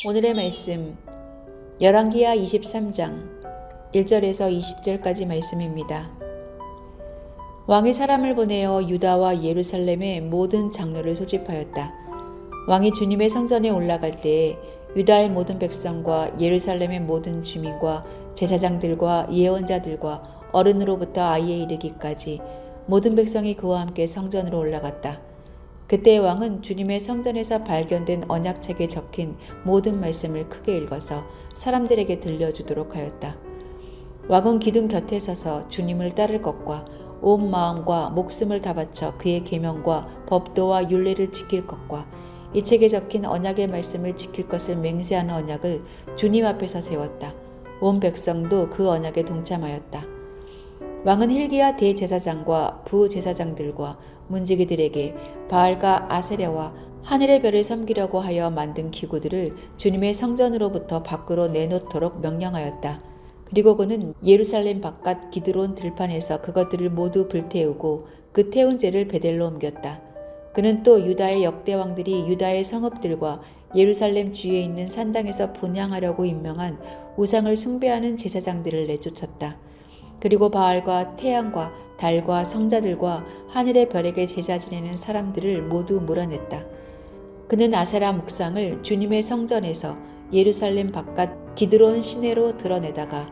오늘의 말씀 열왕기하 23장 1절에서 20절까지 말씀입니다. 왕이 사람을 보내어 유다와 예루살렘의 모든 장로를 소집하였다. 왕이 주님의 성전에 올라갈 때에 유다의 모든 백성과 예루살렘의 모든 주민과 제사장들과 예언자들과 어른으로부터 아이에 이르기까지 모든 백성이 그와 함께 성전으로 올라갔다. 그때 왕은 주님의 성전에서 발견된 언약책에 적힌 모든 말씀을 크게 읽어서 사람들에게 들려주도록 하였다. 왕은 기둥 곁에 서서 주님을 따를 것과 온 마음과 목숨을 다 바쳐 그의 계명과 법도와 율례를 지킬 것과 이 책에 적힌 언약의 말씀을 지킬 것을 맹세하는 언약을 주님 앞에서 세웠다. 온 백성도 그 언약에 동참하였다. 왕은 hil기야 대제사장과 부제사장들과 문지기들에게 바알과 아세랴와 하늘의 별을 섬기려고 하여 만든 기구들을 주님의 성전으로부터 밖으로 내놓도록 명령하였다. 그리고 그는 예루살렘 바깥 기드론 들판에서 그것들을 모두 불태우고 그 태운 재를 베델로 옮겼다. 그는 또 유다의 역대 왕들이 유다의 성읍들과 예루살렘 주위에 있는 산당에서 분향하려고 임명한 우상을 숭배하는 제사장들을 내쫓았다. 그리고 바알과 태양과 달과 성자들과 하늘의 별에게 제사 지내는 사람들을 모두 몰아냈다. 그는 아세라 묵상을 주님의 성전에서 예루살렘 바깥 기드론 시내로 드러내다가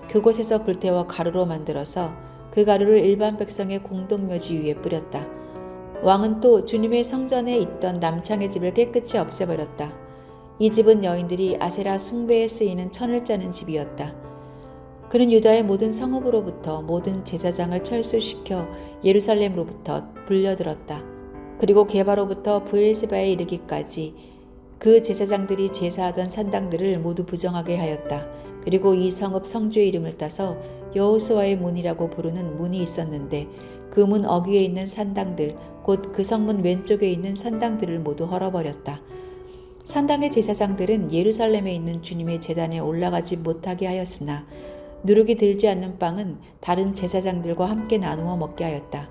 그곳에서 불태워 가루로 만들어서 그 가루를 일반 백성의 공동묘지 위에 뿌렸다. 왕은 또 주님의 성전에 있던 남창의 집을 깨끗이 없애버렸다. 이 집은 여인들이 아세라 숭배에 쓰이는 천을 짜는 집이었다. 그는 유다의 모든 성읍으로부터 모든 제사장을 철수시켜 예루살렘으로부터 불려들었다. 그리고 게바로부터 브엘세바에 이르기까지 그 제사장들이 제사하던 산당들을 모두 부정하게 하였다. 그리고 이 성읍 성주의 이름을 따서 여호수아의 문이라고 부르는 문이 있었는데 그 문 어귀에 있는 산당들 곧 그 성문 왼쪽에 있는 산당들을 모두 헐어버렸다. 산당의 제사장들은 예루살렘에 있는 주님의 제단에 올라가지 못하게 하였으나 누룩이 들지 않는 빵은 다른 제사장들과 함께 나누어 먹게 하였다.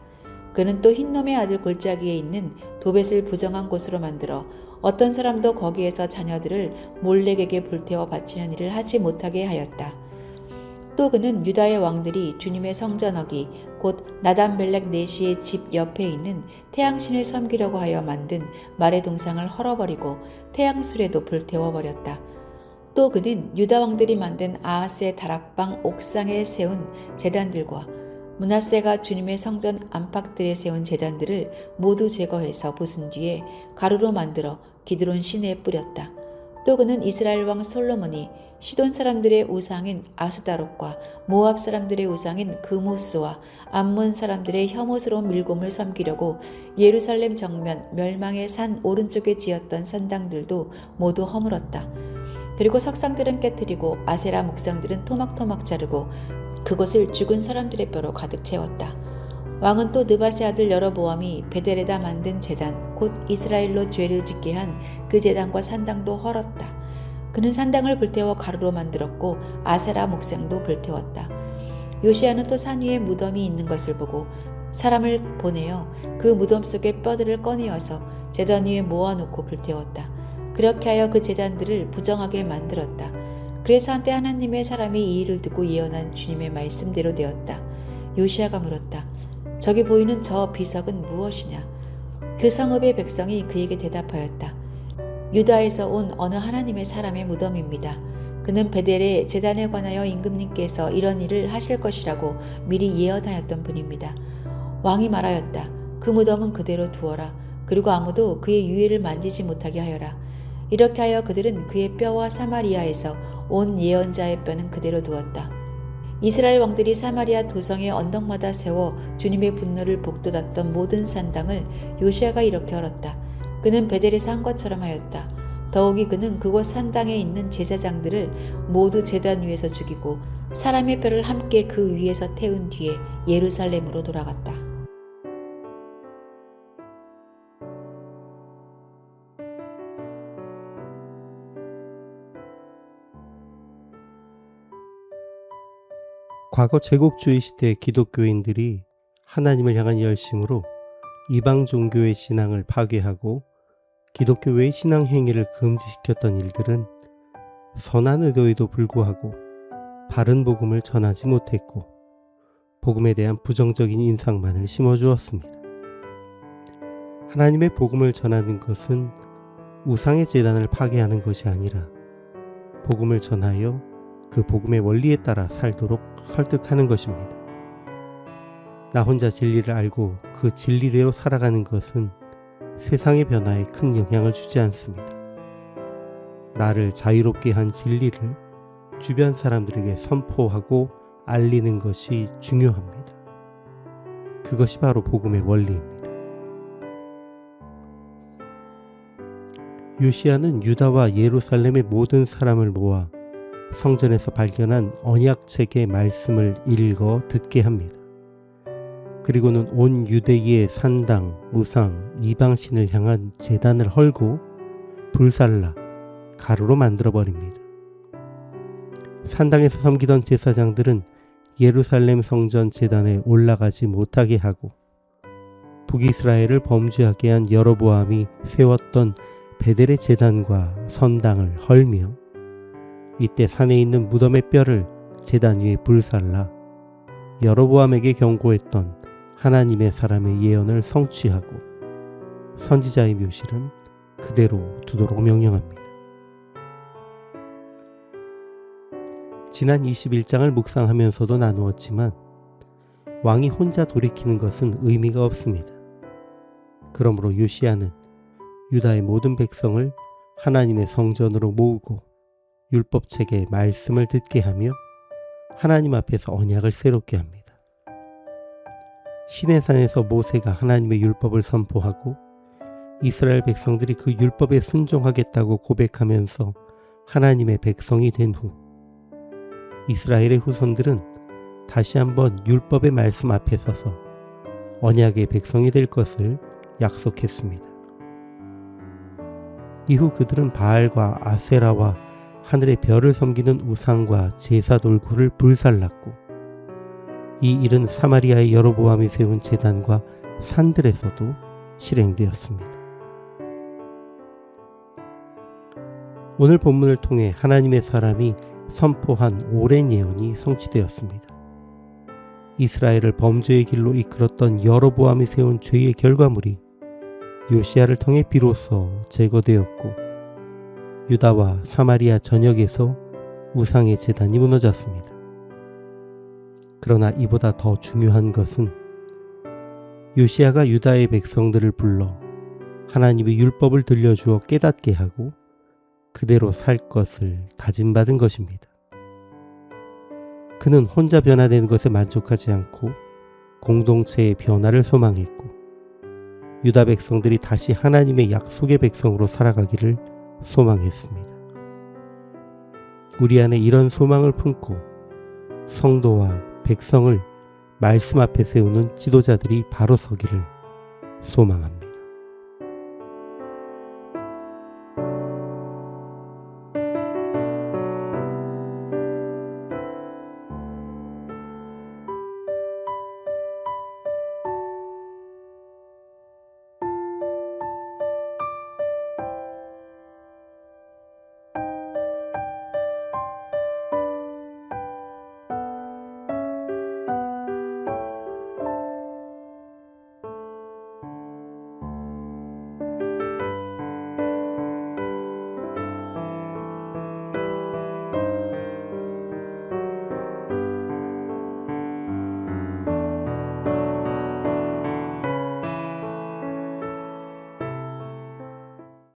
그는 또 흰놈의 아들 골짜기에 있는 도벳을 부정한 곳으로 만들어 어떤 사람도 거기에서 자녀들을 몰렉에게 불태워 바치는 일을 하지 못하게 하였다. 또 그는 유다의 왕들이 주님의 성전어기 곧 나단멜렉 네시의 집 옆에 있는 태양신을 섬기려고 하여 만든 말의 동상을 헐어버리고 태양술에도 불태워버렸다. 또 그는 유다 왕들이 만든 아하스의 다락방 옥상에 세운 제단들과 므낫세가 주님의 성전 안팎들에 세운 제단들을 모두 제거해서 부순 뒤에 가루로 만들어 기드론 시내에 뿌렸다. 또 그는 이스라엘 왕 솔로몬이 시돈 사람들의 우상인 아스다롯과 모압 사람들의 우상인 그무스와 암몬 사람들의 혐오스러운 밀곰을 섬기려고 예루살렘 정면 멸망의 산 오른쪽에 지었던 산당들도 모두 허물었다. 그리고 석상들은 깨뜨리고 아세라 묵상들은 토막토막 자르고 그곳을 죽은 사람들의 뼈로 가득 채웠다. 왕은 또 느바세 아들 여로보암이 베델에다 만든 제단 곧 이스라엘로 죄를 짓게 한 그 제단과 산당도 헐었다. 그는 산당을 불태워 가루로 만들었고 아세라 묵상도 불태웠다. 요시야는 또 산 위에 무덤이 있는 것을 보고 사람을 보내어 그 무덤 속의 뼈들을 꺼내어서 제단 위에 모아놓고 불태웠다. 그렇게 하여 그 제단들을 부정하게 만들었다. 그래서 한때 하나님의 사람이 이 일을 듣고 예언한 주님의 말씀대로 되었다. 요시야가 물었다. 저기 보이는 저 비석은 무엇이냐? 그 성읍의 백성이 그에게 대답하였다. 유다에서 온 어느 하나님의 사람의 무덤입니다. 그는 베델의 제단에 관하여 임금님께서 이런 일을 하실 것이라고 미리 예언하였던 분입니다. 왕이 말하였다. 그 무덤은 그대로 두어라. 그리고 아무도 그의 유해를 만지지 못하게 하여라. 이렇게 하여 그들은 그의 뼈와 사마리아에서 온 예언자의 뼈는 그대로 두었다. 이스라엘 왕들이 사마리아 도성의 언덕마다 세워 주님의 분노를 북돋았던 모든 산당을 요시야가 이렇게 헐었다. 그는 베델에서 한 것처럼 하였다. 더욱이 그는 그곳 산당에 있는 제사장들을 모두 제단 위에서 죽이고 사람의 뼈를 함께 그 위에서 태운 뒤에 예루살렘으로 돌아갔다. 과거 제국주의 시대 기독교인들이 하나님을 향한 열심으로 이방 종교의 신앙을 파괴하고 기독교의 신앙 행위를 금지시켰던 일들은 선한 의도에도 불구하고 바른 복음을 전하지 못했고 복음에 대한 부정적인 인상만을 심어주었습니다. 하나님의 복음을 전하는 것은 우상의 제단을 파괴하는 것이 아니라 복음을 전하여 그 복음의 원리에 따라 살도록 설득하는 것입니다. 나 혼자 진리를 알고 그 진리대로 살아가는 것은 세상의 변화에 큰 영향을 주지 않습니다. 나를 자유롭게 한 진리를 주변 사람들에게 선포하고 알리는 것이 중요합니다. 그것이 바로 복음의 원리입니다. 요시야는 유다와 예루살렘의 모든 사람을 모아 성전에서 발견한 언약책의 말씀을 읽어 듣게 합니다. 그리고는 온 유대의 산당, 우상, 이방신을 향한 제단을 헐고 불살라 가루로 만들어버립니다. 산당에서 섬기던 제사장들은 예루살렘 성전 제단에 올라가지 못하게 하고 북이스라엘을 범죄하게 한 여로보암이 세웠던 베델의 제단과 선당을 헐며 이때 산에 있는 무덤의 뼈를 제단 위에 불살라 여로보암에게 경고했던 하나님의 사람의 예언을 성취하고 선지자의 묘실은 그대로 두도록 명령합니다. 지난 21장을 묵상하면서도 나누었지만 왕이 혼자 돌이키는 것은 의미가 없습니다. 그러므로 요시야는 유다의 모든 백성을 하나님의 성전으로 모으고 율법책의 말씀을 듣게 하며 하나님 앞에서 언약을 새롭게 합니다. 시내산에서 모세가 하나님의 율법을 선포하고 이스라엘 백성들이 그 율법에 순종하겠다고 고백하면서 하나님의 백성이 된 후 이스라엘의 후손들은 다시 한번 율법의 말씀 앞에 서서 언약의 백성이 될 것을 약속했습니다. 이후 그들은 바알과 아세라와 하늘의 별을 섬기는 우상과 제사 돌구를 불살랐고 이 일은 사마리아의 여로보암이 세운 제단과 산들에서도 실행되었습니다. 오늘 본문을 통해 하나님의 사람이 선포한 오랜 예언이 성취되었습니다. 이스라엘을 범죄의 길로 이끌었던 여로보암이 세운 죄의 결과물이 요시야를 통해 비로소 제거되었고 유다와 사마리아 전역에서 우상의 제단이 무너졌습니다. 그러나 이보다 더 중요한 것은 요시야가 유다의 백성들을 불러 하나님의 율법을 들려주어 깨닫게 하고 그대로 살 것을 다짐받은 것입니다. 그는 혼자 변화되는 것에 만족하지 않고 공동체의 변화를 소망했고 유다 백성들이 다시 하나님의 약속의 백성으로 살아가기를 소망했습니다. 우리 안에 이런 소망을 품고 성도와 백성을 말씀 앞에 세우는 지도자들이 바로 서기를 소망합니다.